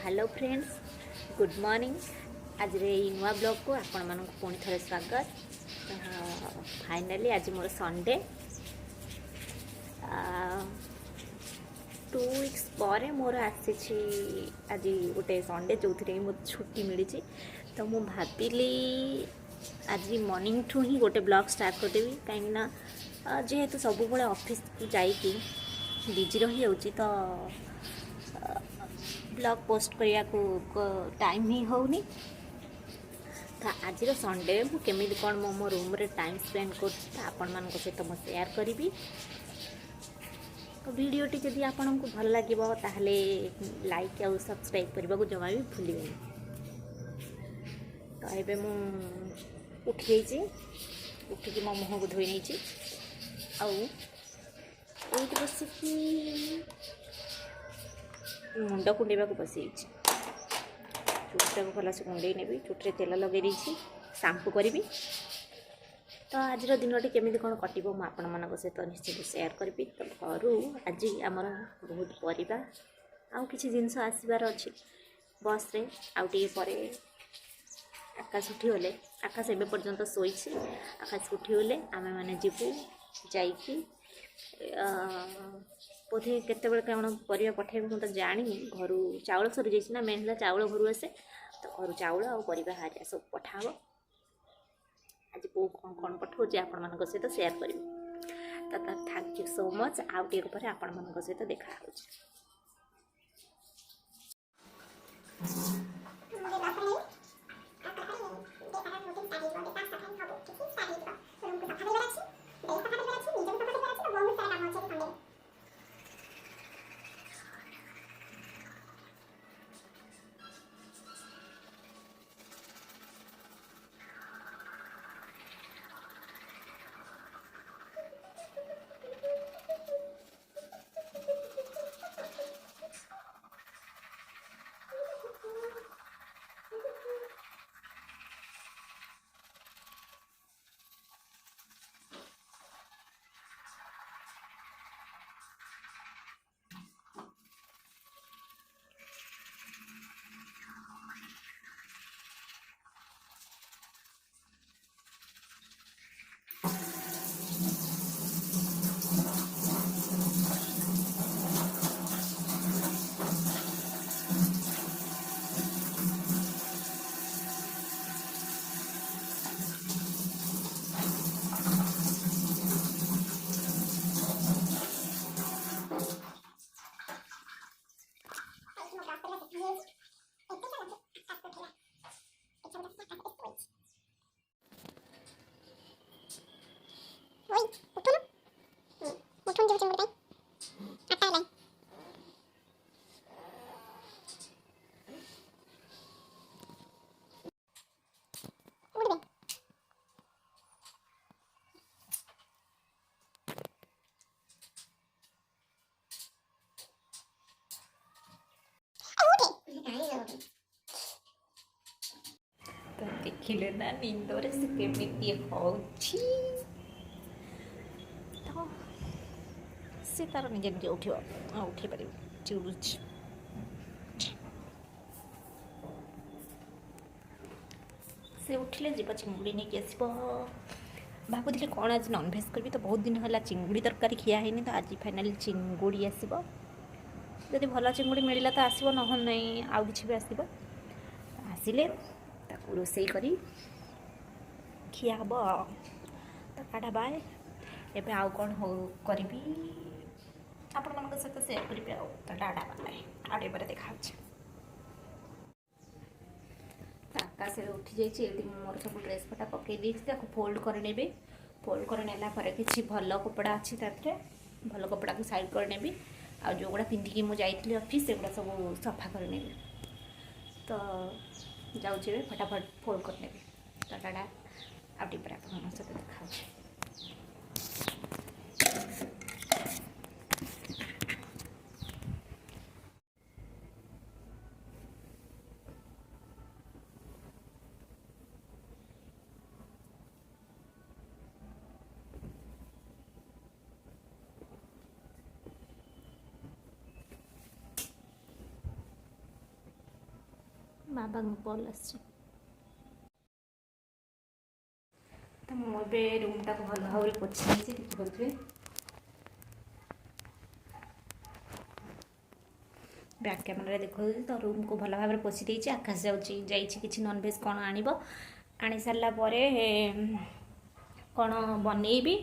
Hello friends, good morning. आज रे नुआ ब्लॉग को आपण मानक पुणी थे स्वागत। फाइनली आज मोर संडे 2 वीक्स पर मोर आसी आज गोटे संडे जो थी मत छुट्टी मिली। तो मु भाविली आज मॉर्निंग ठू ही गोटे ब्लॉग स्टार्ट करदेवी कहीं जेहेतु सब बड़े ऑफिस को जाइए बिजी रही जाऊँगी तो ब्लॉग पोस्ट करने को टाइम ही होनी। तो आज संडे मुझे कौन मो रूम रे टाइम स्पेंड कर सहित मुझे शेयर करी। तो वीडियोटी जदि आपन को भल लगे ताहले लाइक और सब्सक्राइब करने को जमा भी भूलिए। तो ये मु उठी उठिकी मो मुह को धोई नहीं बसिकी मुंड कुंडेबा को बसई चुटा को भलसे कुंडे नेबी। चुटे तेल लगे शैम्पू करी। तो आज दिन केमी कौन कटो मुझे सहित निश्चित शेयर करी। तो घर आज आमर बहुत परिबा आउ किसी जिनस आसबार अच्छी बस रे आउटे परे आकाश उठीगले। आकाश एवं पर्यंत शोई आकाश उठीगले आमे मैंने जीवु जाइकी बोधे केत कौन पर पठे मुझे जानी घर चाउल सरी जाइए मेन है चाउल घर आसे। तो घर चाउल आ पर हारिया सब पठाब। आज कौ कौन कौन पठाऊँ आपण मान सहित शेयर करी। तो थैंक यू सो मच। आउ टे पर आपण मान सहित देखा हो। तो देखिले ना निंदरे से केमिति होछि। तो से तार निजे निजे उठे पार चिड़ुच। से उठिले जीव चिंगुड़ी नहीं आस भावुली कौन आज नॉनभेज करी। तो बहुत दिन है चिंगुड़ी तरकारी खिया है तो आज फाइनाली चिंगुड़ी आसब। जदि भल चिंगुड़ी मिलला तो आसब ना नहीं आउ कि भी आसब। आसिले रोसई करी खिया हम। तो टाटा बाय। एबे आउ कौन हो करी आपण मान सहित शेयर करी। तो टाटा बाय आउटे पर देखा। आकाश उठी जाइए मोर सब ड्रेस पटा पकई फोल्ड कर नेबी। फोल्ड कर नेला कि भल कपड़ा अच्छी भल कपड़ा को साइड कर नेबी। आ जो गुड़ा पिंधिकी मुझे जाइली ऑफिस से गुड़ा सब सफा कर नेबी। तो जाऊँचे फटाफट फोल्ड कर नेबी। तो टाटा आउटे पर आप सहित देखा। ବାବାଙ୍କ କଲ୍ ଆସିଛି। ତ ମୁଁ ଏବେ ରୁମ୍ଟାକୁ ଭଲ ଭାବରେ ପୋଛି ଦେଇଛି, ଦେଖିପାରୁଥିବେ। ବ୍ୟାକ୍ କ୍ୟାମେରାରେ ଦେଖାଉଛି ତ ରୁମ୍କୁ ଭଲ ଭାବରେ ପୋଛି ଦେଇଛି। ଆକାଶ ଯାଇଛି କିଛି ନନଭେଜ୍ କ'ଣ ଆଣିବ, ଆଣି ସାରିଲା ପରେ କ'ଣ ବନେଇବି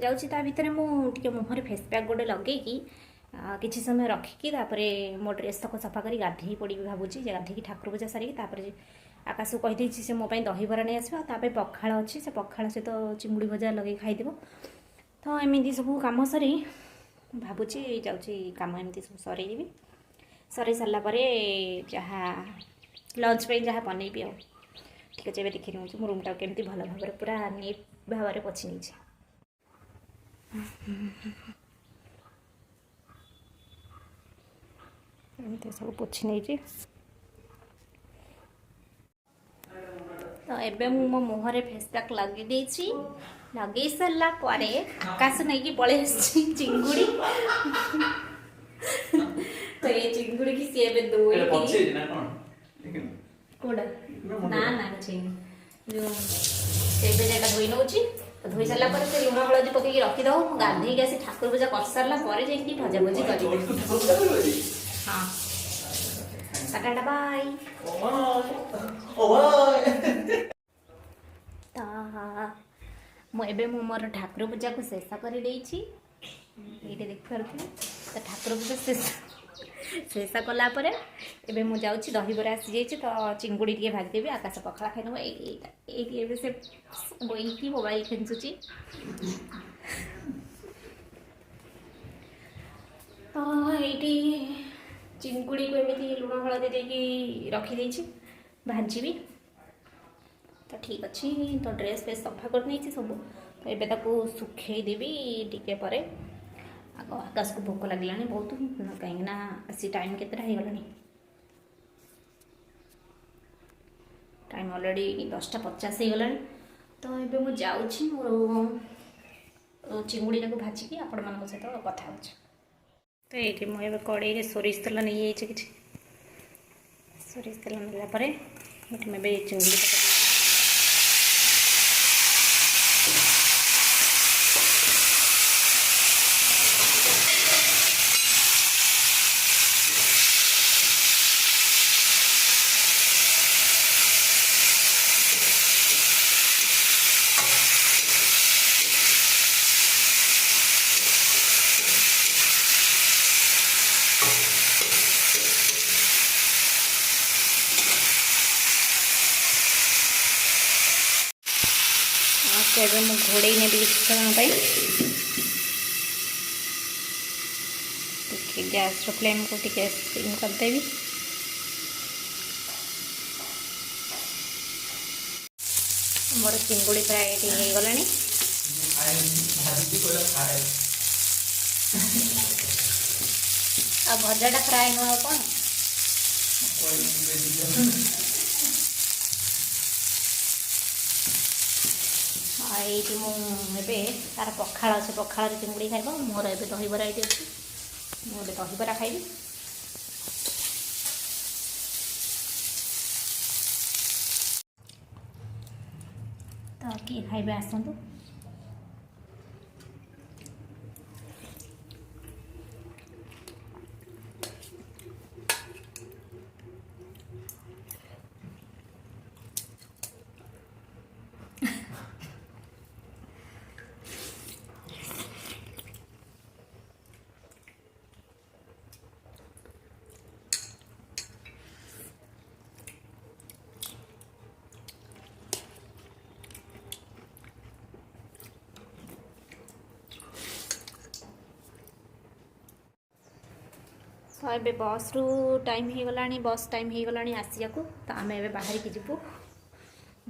ଯାଉଛି। ତା ଭିତରେ ମୁଁ ଟିକେ ମୁହଁରେ ଫେସ୍ ପ୍ୟାକ୍ ଗୋଟେ ଲଗେଇକି କିଛି ସମୟ ରଖିକି ତାପରେ ମୋ ଡ୍ରେସ୍ ତକ ସଫା କରି ଗାଧେଇ ପଡ଼ିବି ଭାବୁଛି। ଗାଧେଇକି ଠାକୁର ପୂଜା ସାରିକି ତାପରେ ଆକାଶକୁ କହିଦେଇଛି ସେ ମୋ ପାଇଁ ଦହିବରା ନେଇ ଆସିବ। ତା ପାଇଁ ପଖାଳ ଅଛି, ସେ ପଖାଳ ସହିତ ଚିଙ୍ଗୁଡ଼ି ଭଜା ଲଗେଇ ଖାଇଦେବ। ତ ଏମିତି ସବୁ କାମ ସାରି ଭାବୁଛି ଯାଉଛି କାମ ଏମିତି ସବୁ ସରେଇଦେବି। ସରେଇ ସାରିଲା ପରେ ଯାହା ଲଞ୍ଚ ପାଇଁ ଯାହା ବନେଇବି ଆଉ। ଠିକ୍ ଅଛି, ଏବେ ଦେଖି ନେଉଛି ମୁଁ ରୁମ୍ଟାକୁ କେମିତି ଭଲ ଭାବରେ ପୁରା ନିଟ୍ ଭାବରେ ପୋଛି ନେଇଛି। ଏମିତି ସବୁ ପୋଛି ନେଇଛି। ତ ଏବେ ମୁଁ ମୋ ମୁହଁରେ ଫେସ୍ ପ୍ୟାକ୍ ଲଗେଇ ଦେଇଛି। ଲଗେଇ ସାରିଲା ପରେ ଆକାଶ ନେଇକି ପଳେଇ ଆସିଛି ଚିଙ୍ଗୁଡ଼ି। ତ ଏଇ ଚିଙ୍ଗୁଡ଼ିକି ସିଏ ଏବେ ଧୋଇକି କୋଉଟା ନା କିଛି ଯେଉଁ ଏବେ ଯେଟା ଧୋଇ ନେଉଛି। ଧୋଇ ସାରିଲା ପରେ ସେ ଲୁଣ ହଳଦୀ ପକେଇକି ରଖିଦେବ। ମୁଁ ଗାଧେଇକି ଆସି ଠାକୁର ପୂଜା କରିସାରିଲା ପରେ ଯାଇକି ଭଜାଭଜି କରିବି। ହଁ, ଟାଟା ବାଇ। ତ ମୁଁ ଏବେ ମୋର ଠାକୁର ପୂଜାକୁ ଶେଷ କରିଦେଇଛି। ଏଇଟା ଦେଖିପାରୁଥିଲି। ତ ଠାକୁର ପୂଜା ଶେଷ କଲା ପରେ ଏବେ ମୁଁ ଯାଉଛି, ଦହିବରା ଆସିଯାଇଛି ତ ଚିଙ୍ଗୁଡ଼ି ଟିକେ ଭାଜିଦେବି। ଆକାଶ ପଖାଳ ଖାଇଦେବ। ଏଇଠି ଏବେ ସେ ବୋଇକି ମୋବାଇଲ ଖେଞ୍ଚୁଛି। ତ ଏଇଠି ଚିଙ୍ଗୁଡ଼ିକୁ ଏମିତି ଲୁଣ ହଳଦୀ ଦେଇକି ରଖିଦେଇଛି, ଭାଜିବି। ତ ଠିକ୍ ଅଛି। ତ ଡ୍ରେସ୍ ଫ୍ରେସ୍ ସଫା କରିନେଇଛି ସବୁ। ତ ଏବେ ତାକୁ ଶୁଖେଇଦେବି ଟିକେ ପରେ। ଆଗ ଆକାଶକୁ ଭୋକ ଲାଗିଲାଣି ବହୁତ, କାହିଁକିନା ଆସି ଟାଇମ୍ କେତେଟା ହେଇଗଲାଣି? ଟାଇମ୍ ଅଲରେଡ଼ି 10:50 ହେଇଗଲାଣି। ତ ଏବେ ମୁଁ ଯାଉଛି ମୋର ଚିଙ୍ଗୁଡ଼ିଟାକୁ ଭାଜିକି ଆପଣମାନଙ୍କ ସହିତ କଥା ହେଉଛି। ତ ଏଇଠି ମୁଁ ଏବେ କଡ଼େଇରେ ସୋରିଷ ତେଲ ନେଇଯାଇଛି କିଛି। ସୋରିଷ ତେଲ ନେଲା ପରେ ଏଠି ମୁଁ ଏବେ ଚିଙ୍ଗୁଡ଼ି ପକାଇ ଏବେ ମୁଁ ଘୋଡ଼େଇ ନେବି କିଛି ସମୟ ପାଇଁ। ଟିକେ ଗ୍ୟାସ୍ର ଫ୍ଲେମ୍କୁ ଟିକେ ସିମ୍ କରିଦେବି। ମୋର ଚିଙ୍ଗୁଡ଼ି ପ୍ରାୟ ଏଠି ହେଇଗଲାଣି। ଆଉ ଭଜାଟା ଫ୍ରାଏ ନୁହଁ ଆଉ କ'ଣ? ଏଇଠି ମୁଁ ଏବେ ତାର ପଖାଳ ଅଛି, ପଖାଳରେ ଚିଙ୍ଗୁଡ଼ି ଖାଇବ। ମୋର ଏବେ ଦହିବରା ଏଇଠି ଅଛି, ମୁଁ ଏବେ ଦହିବରା ଖାଇବି। ତ କିଏ ଖାଇବେ ଆସନ୍ତୁ। तो ये बस रु टाइम हो गलानी, बस टाइम हो गलानी आसिया तो आम ए बाहर की जीवु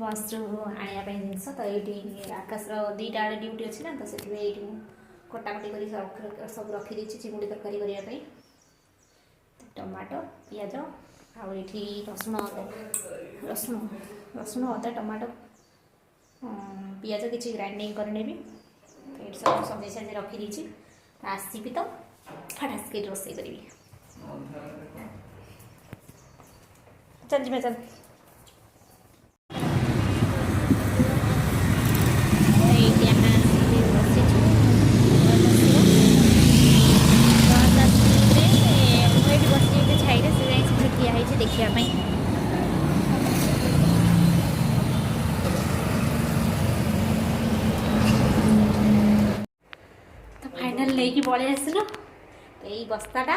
बस रु आने जिनस। तो ये आकाश दीटा आड़े ड्यूटी अच्छी ना, तो से कटाकटी कर सब रखीदे चिंगुड़ी तरकारी करने। टमाटो पियाज आठी रसुण रसुण रसुण अदा टमाटो पियाज किसी ग्राइंडिंग करने भी सब सब्जी साइज रखीदी। आसबि तो फटास के रोसे करी। चल जी चल ଏଇଠି ଆମେ ଆସିକି ବସିଛୁ ମୁଁ ଏଇଠି ବସିଛି ଗୋଟେ ଛାଇରେ ସେ ଯାଇ ସେଠି ଠିଆ ହେଇଛି ଦେଖିବା ପାଇଁ। ତ ଫାଇନାଲ ନେଇକି ପଳେଇ ଆସିଲୁ ଏଇ ବସ୍ତାଟା।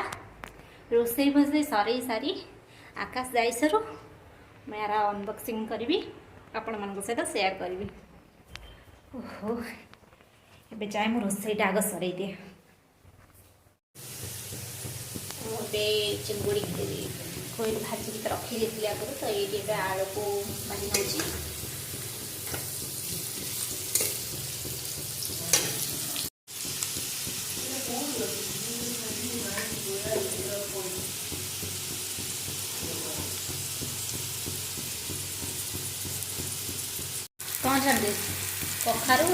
ରୋଷେଇ ଫୋଷେଇ ସରେଇ ସାରି ଆକାଶ ଯାଇସାରୁ ମୁଁ ୟାର ଅନବକ୍ସିଂ କରିବି ଆପଣମାନଙ୍କ ସହିତ ସେୟାର କରିବି। ଓହୋ ଏବେ ଯାଏ ମୁଁ ରୋଷେଇଟା ଆଗ ସରେଇ ଦିଏ। ମୁଁ ଏବେ ଚିଙ୍ଗୁଡ଼ି କୋଇଲ ଭାଜିକି ତ ରଖିଦେଇଥିଲି ଆଗରୁ, ତ ଏଇଠି ଏବେ ଆଳୁକୁ ଭାଜି ନେଉଛି। କ'ଣ ଛାଡ଼ିଦେ କଖାରୁ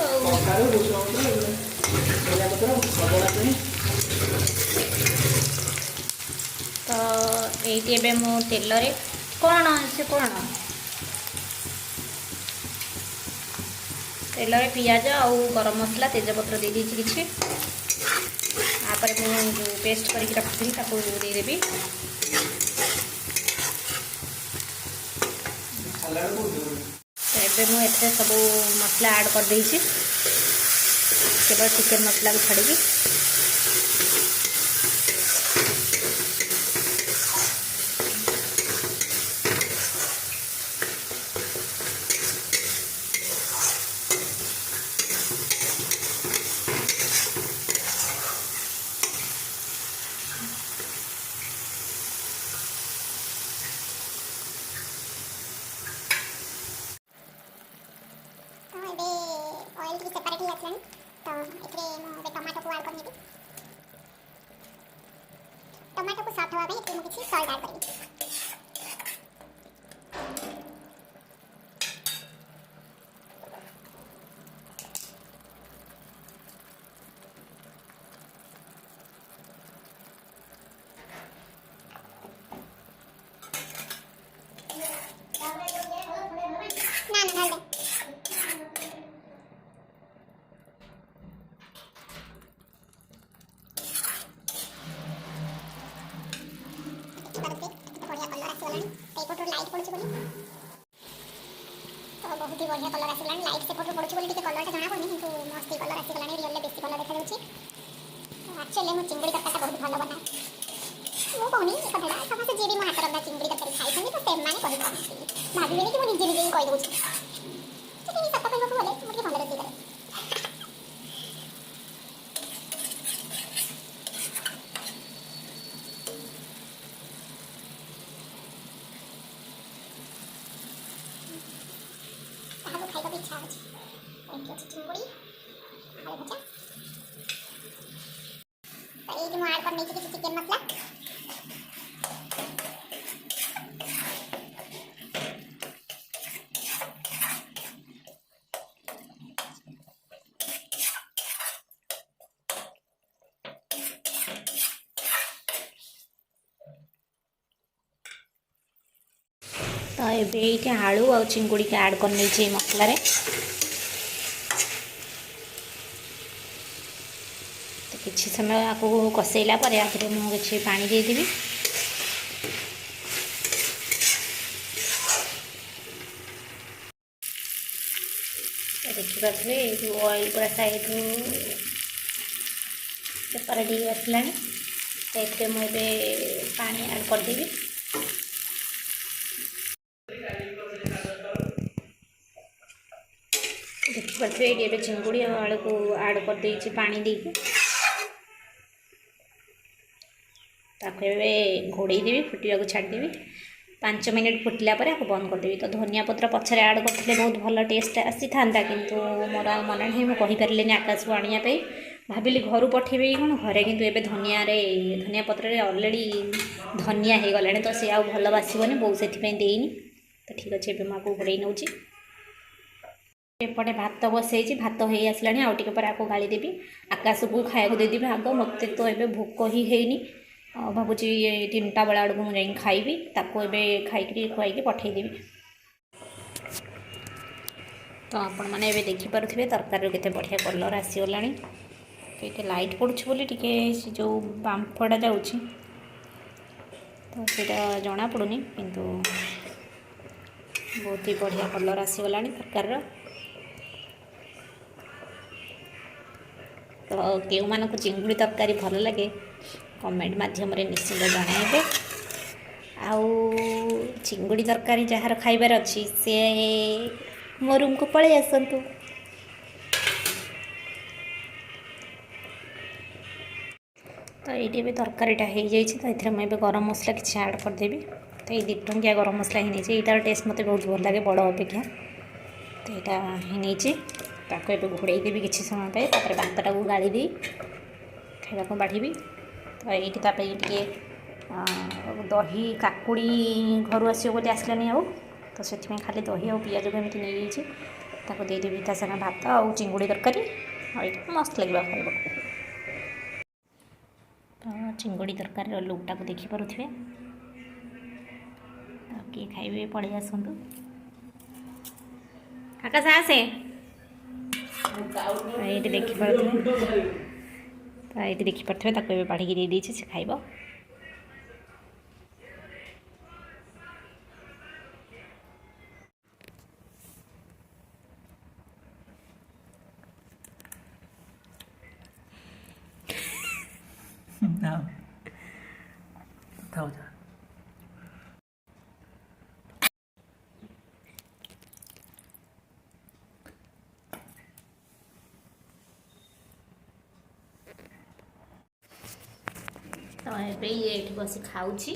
ତ ଏଇଠି ଏବେ ମୁଁ ତେଲରେ କ'ଣ ତେଲରେ ପିଆଜ ଆଉ ଗରମ ମସଲା ତେଜପତ୍ର ଦେଇଦେଇଛି କିଛି। ତାପରେ ମୁଁ ଯେଉଁ ପେଷ୍ଟ କରିକି ରଖିଥିଲି ତାକୁ ଦେଇଦେବି। ଏବେ ମୁଁ ଏଥିରେ ସବୁ ମସଲା ଆଡ଼୍ କରିଦେଇଛି କେବଳ ଚିକେନ୍ ମସଲାକୁ ଛାଡ଼ିକି। ऑयल की सेपरेट ही आसलानी तो एथरे मो टमाटो को ऐड करनेबी। टमाटो को सॉफ्ट होवा एथरे मो किछि सॉल्ट ऐड करबी। ना डाल दे। लाइट पड़छ बोली तो बहुत ही बढ़िया कलर आसलानी। लाइट से फोटो पड़छ बोली टिके कलर जना पड़नी किंतु मस्त कलर आसलानी। रियल बेसी कलर देखा जाउची। एक्चुअली मो चिंगुड़ी तरकारी बहुत भलो बना मो कहनी ए कथाटा समस्त जे भी मो हाथ रंदा चिंगुड़ी तरकारी खाइ छनी तो से माने कहि भाबिबेनी कि मो निजे निजे कहि दउची कि सत कहबो बोले मो के भलो रोटी करे। खाइबा इच्छा अछि एके अछि चिंगुड़ी आलू भजा। तो ये जो ऐड करने की चिकन मसाला तो ये आलू आ चिंगुड़ी के ऐड कर नहीं मसला रे। तो किसी समय आपको कसेला पर आखिर मुझे किसी पानी देदेवी। देखिए ऑयल पूरा साइड सेपरेट ही आसला तो मुझे पानी ऐड करदेवी। देखिए ये चिंगुड़ी आलू को ऐड कर देछि पानी देकी घोड़े देवी फुटा को छाड़देवी। 5 मिनट फुटला पर आपको बंद करदेवी। तो धनिया पत्र पछरे ऐड करते बहुत भल टेस्ट आसी था किंतु मोर मन नहीं मुझे कहीपरि आकाश को आने भाविली घर पठेबी कौन घरे किंतु एबे धनिया पत्र ऑलरेडी धनिया हो गला तो सी आउ भल बासबनी बहुत से देनी। तो ठीक अच्छे मुझे घोड़े नौ एपटे भात बसई भात हो आसला आउ टे पर आपको गाड़ी देवी। आकाश को खाया देदेवी आग मत तो ये भोक ही हैनी ଭାବୁଛି 3ଟା ବେଳ ଆଡ଼କୁ ମୁଁ ଯାଇକି ଖାଇବି। ତାକୁ ଏବେ ଖାଇକିରି ଖୁଆଇକି ପଠେଇଦେବି। ତ ଆପଣମାନେ ଏବେ ଦେଖିପାରୁଥିବେ ତରକାରୀରୁ କେତେ ବଢ଼ିଆ କଲର୍ ଆସିଗଲାଣି। ଏଇଟା ଲାଇଟ୍ ପଡ଼ୁଛି ବୋଲି ଟିକେ ସେ ଯେଉଁ ବାମ୍ଫଟା ଯାଉଛି ତ ସେଇଟା ଜଣାପଡ଼ୁନି, କିନ୍ତୁ ବହୁତ ହି ବଢ଼ିଆ କଲର୍ ଆସିଗଲାଣି ତରକାରୀର। ତ କେଉଁମାନଙ୍କୁ ଚିଙ୍ଗୁଡ଼ି ତରକାରୀ ଭଲ ଲାଗେ କମେଣ୍ଟ ମାଧ୍ୟମରେ ନିଶ୍ଚିନ୍ତ ଜଣାଇବେ। ଆଉ ଚିଙ୍ଗୁଡ଼ି ତରକାରୀ ଯାହାର ଖାଇବାର ଅଛି ସେ ମୋ ରୁମ୍କୁ ପଳେଇ ଆସନ୍ତୁ। ତ ଏଇଠି ଏବେ ତରକାରୀଟା ହେଇଯାଇଛି। ତ ଏଥିରେ ମୁଁ ଏବେ ଗରମ ମସଲା କିଛି ଆଡ଼୍ କରିଦେବି। ତ ଏଇ 2 ଟଙ୍କିଆ ଗରମ ମସଲା ହେଇନେଇଛି। ଏଇଟାର ଟେଷ୍ଟ ମୋତେ ବହୁତ ଭଲ ଲାଗେ ବଡ଼ ଅପେକ୍ଷା। ତ ଏଇଟା ହେଇନେଇଛି। ତାକୁ ଏବେ ଘୋଡ଼େଇ ଦେବି କିଛି ସମୟ ପାଇଁ। ତାପରେ ଭାତଟାକୁ ଗାଳି ଦେଇ ଖାଇବାକୁ ବାଢ଼ିବି। ତ ଏଇଠି ତା ପାଇଁ ଟିକେ ଦହି କାକୁଡ଼ି ଘରୁ ଆସିବ ବୋଲି ଆସିଲାନି ଆଉ, ତ ସେଥିପାଇଁ ଖାଲି ଦହି ଆଉ ପିଆଜକୁ ଏମିତି ନେଇଯାଇଛି। ତାକୁ ଦେଇଦେବି ତା ସାଙ୍ଗେ ଭାତ ଆଉ ଚିଙ୍ଗୁଡ଼ି ତରକାରୀ। ଆଉ ଏଇଟା ମସ୍ତ ଲାଗିବ ଖାଇବାକୁ। ତ ଚିଙ୍ଗୁଡ଼ି ତରକାରୀର ଲୁକ୍ଟାକୁ ଦେଖିପାରୁଥିବେ। ତ କିଏ ଖାଇବେ ପଳେଇ ଆସନ୍ତୁ। ଆକାଶ ଆସେ। ଏଇଠି ଦେଖିପାରୁଥିବେ। ତ ଏଇଠି ଦେଖିପାରୁଥିବେ ତାକୁ ଏବେ ବାଢ଼ିକି ଦେଇଦେଇଛି, ସେ ଖାଇବ। ତ ଏବେ ଏଇଠି ବସି ଖାଉଛି।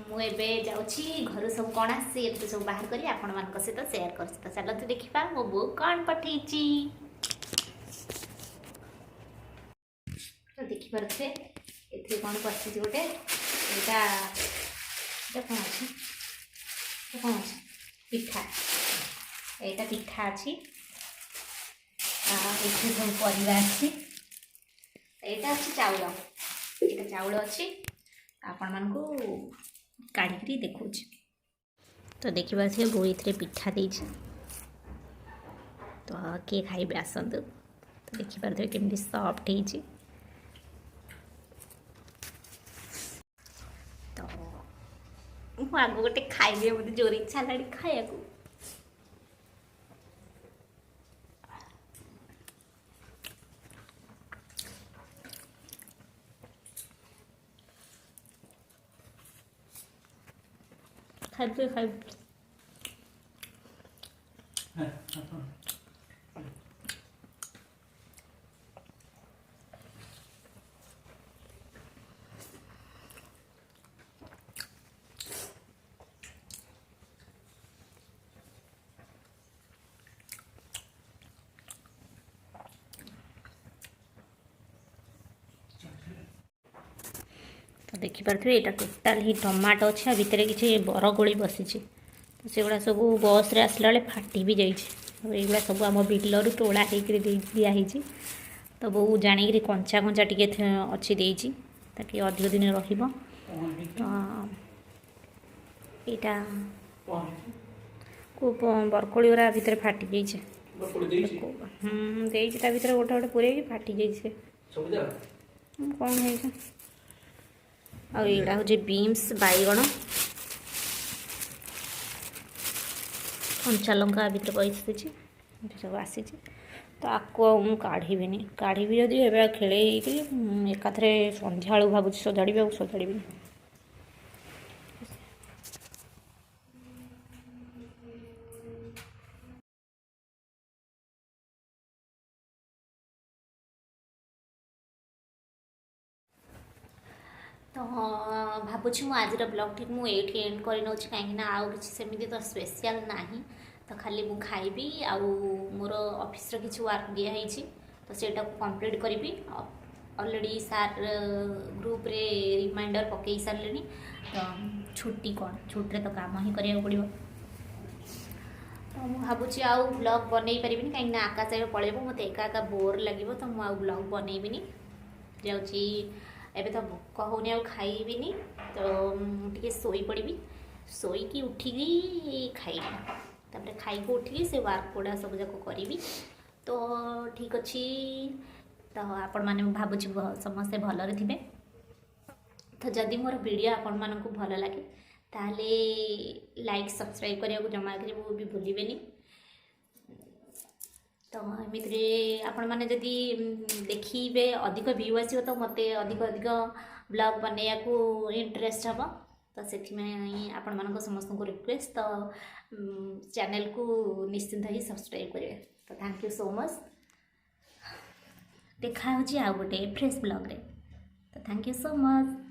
ମୁଁ ଏବେ ଯାଉଛି ଘରୁ ସବୁ କ'ଣ ଆସିଛି ଏଠି ସବୁ ବାହାର କରି ଆପଣମାନଙ୍କ ସହିତ ସେୟାର କରୁଛି। ତ ଚାଲନ୍ତୁ ଦେଖିବା ମୋ ବୋଉ କ'ଣ ପଠେଇଛି। ତ ଦେଖିପାରୁଥିବେ ଏଥିରେ କ'ଣ ପଶିଛି ଗୋଟେ। ଏଇଟା କ'ଣ ଅଛି? କ'ଣ ଅଛି? ପିଠା। ଏଇଟା ପିଠା ଅଛି। ଏଠି ସବୁ ପରିବା ଅଛି। ଏଇଟା ଅଛି ଚାଉଳ। ଏଇଟା ଚାଉଳ ଅଛି। ଆପଣମାନଙ୍କୁ କାଢ଼ିକିରି ଦେଖାଉଛି। ତ ଦେଖିପାରୁଥିବେ ବୋଉ ଏଥିରେ ପିଠା ଦେଇଛି। ତ କିଏ ଖାଇବେ ଆସନ୍ତୁ। ତ ଦେଖିପାରୁଥିବେ କେମିତି ସଫ୍ଟ ହେଇଛି। ତ ମୁଁ ଆଗ ଗୋଟେ ଖାଇବି, ମୋତେ ଜୋର ଇଚ୍ଛା ହେଲାଣି ଖାଇବାକୁ। ଖାଇବି ଖାଇବି। ତ ଦେଖିପାରୁଥିବେ ଏଇଟା ଟୋଟାଲ ହିଁ ଟମାଟୋ ଅଛି। ଆଉ ଭିତରେ କିଛି ବରକୋଳି ବସିଛି। ତ ସେଗୁଡ଼ା ସବୁ ବସ୍ରେ ଆସିଲା ବେଳେ ଫାଟି ବି ଯାଇଛି। ଏଇଗୁଡ଼ା ସବୁ ଆମ ବିଲରୁ ତୋଳା ହେଇକରି ଦିଆହେଇଛି। ତ ବୋଉ ଜାଣିକିରି କଞ୍ଚା କଞ୍ଚା ଟିକେ ଅଛି ଦେଇଛି, ତାକି ଅଧିକ ଦିନ ରହିବ। ତ ଏଇଟା ବରକୋଳି ଗୁଡ଼ା ଭିତରେ ଫାଟି ଯାଇଛି। ଦେଇଛି ତା ଭିତରେ ଗୋଟେ ଗୋଟେ ପୁରେଇକି ଫାଟି ଯାଇଛି। କ'ଣ ହେଇଛି? ଆଉ ଏଇଗୁଡ଼ା ହେଉଛି ବିନ୍ସ, ବାଇଗଣ, କଞ୍ଚା ଲଙ୍କା ଭିତରେ ପଶିଛି। ଏଠି ସବୁ ଆସିଛି। ତ ଆକୁ ଆଉ ମୁଁ କାଢ଼ିବିନି। କାଢ଼ିବି ଯଦି ଏବେ ଖେଳେଇକି ଏକାଥରେ ସନ୍ଧ୍ୟାବେଳକୁ ଭାବୁଛି ସଜାଡ଼ିବି, ଆଉ ସଜାଡ଼ିବିନି। ତ ଭାବୁଛି ମୁଁ ଆଜିର ବ୍ଲଗ୍ଟି ମୁଁ ଏଇଠି ଏଣ୍ଡ କରିନେଉଛି, କାହିଁକିନା ଆଉ କିଛି ସେମିତି ତ ସ୍ପେଶିଆଲ୍ ନାହିଁ। ତ ଖାଲି ମୁଁ ଖାଇବି, ଆଉ ମୋର ଅଫିସର କିଛି ୱାର୍କ ଦିଆହେଇଛି ତ ସେଇଟାକୁ କମ୍ପ୍ଲିଟ୍ କରିବି। ଅଲରେଡ଼ି ସାର୍ ଗ୍ରୁପ୍ରେ ରିମାଇଣ୍ଡର ପକାଇ ସାରିଲେଣି। ତ ଛୁଟି କ'ଣ, ଛୁଟିରେ ତ କାମ ହିଁ କରିବାକୁ ପଡ଼ିବ। ତ ମୁଁ ଭାବୁଛି ଆଉ ବ୍ଲଗ୍ ବନେଇ ପାରିବିନି, କାହିଁକିନା ଆକାଶ ଏବେ ପଳେଇବ, ମୋତେ ଏକା ଏକା ବୋର୍ ଲାଗିବ। ତ ମୁଁ ଆଉ ବ୍ଲଗ୍ ବନେଇବିନି। ଯାଉଛି ଏବେ ତ ଭୋକ ହେଉନି ଆଉ ଖାଇବିନି ତ ଟିକେ ଶୋଇପଡ଼ିବି ଶୋଇକି ଉଠିକି ଖାଇବି ତାପରେ ଖାଇକି ଉଠିକି ସେ ୱାର୍କ ଗୁଡ଼ା ସବୁ ଯାକ କରିବି ତ ଠିକ୍ ଅଛି ତ ଆପଣମାନେ ମୁଁ ଭାବୁଛି ସମସ୍ତେ ଭଲରେ ଥିବେ ତ ଯଦି ମୋର ଭିଡ଼ିଓ ଆପଣମାନଙ୍କୁ ଭଲ ଲାଗେ ତାହେଲେ ଲାଇକ୍ ସବସ୍କ୍ରାଇବ୍ କରିବାକୁ ଜମା ବି ଭୁଲିବେନି ତ ଏମିତିରେ ଆପଣମାନେ ଯଦି ଦେଖିବେ ଅଧିକ ଭ୍ୟୁ ଆସିବ ତ ମୋତେ ଅଧିକ ବ୍ଲଗ୍ ବନେଇବାକୁ ଇଣ୍ଟରେଷ୍ଟ ହେବ ତ ସେଥିପାଇଁ ଆପଣମାନଙ୍କ ସମସ୍ତଙ୍କୁ ରିକ୍ୱେଷ୍ଟ ତ ଚ୍ୟାନେଲକୁ ନିଶ୍ଚିନ୍ତ ହିଁ ସବସ୍କ୍ରାଇବ୍ କରିବେ ତ ଥ୍ୟାଙ୍କ ୟୁ ସୋ ମଚ୍ ଦେଖା ହେଉଛି ଆଉ ଗୋଟେ ଫ୍ରେଶ୍ ବ୍ଲଗ୍ରେ ତ ଥ୍ୟାଙ୍କ ୟୁ ସୋ ମଚ୍।